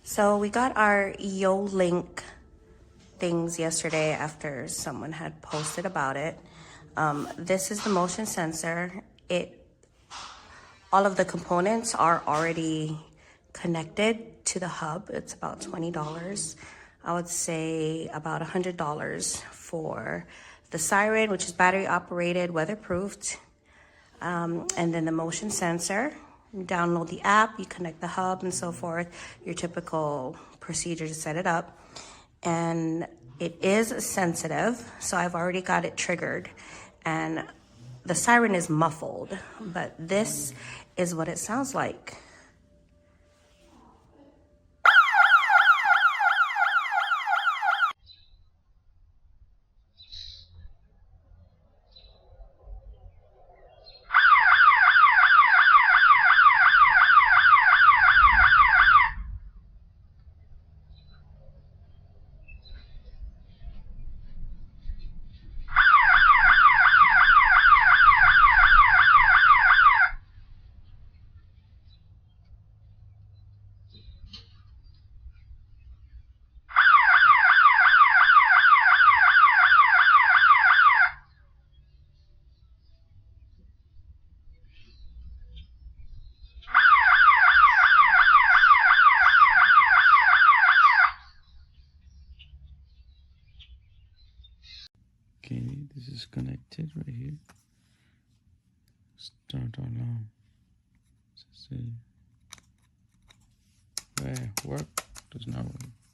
So we got our YoLink things yesterday after someone had posted about it. This is the motion sensor. All of the components are already connected to the hub. It's about $20. I would say about $100 for the siren, which is battery operated, weatherproofed. And then the motion sensor. You download the app, you connect the hub and so forth, your typical procedure to set it up. And it is sensitive, so I've already got it triggered. And the siren is muffled, but this is what it sounds like. Okay, this is connected right here. Start alarm. Work does not work.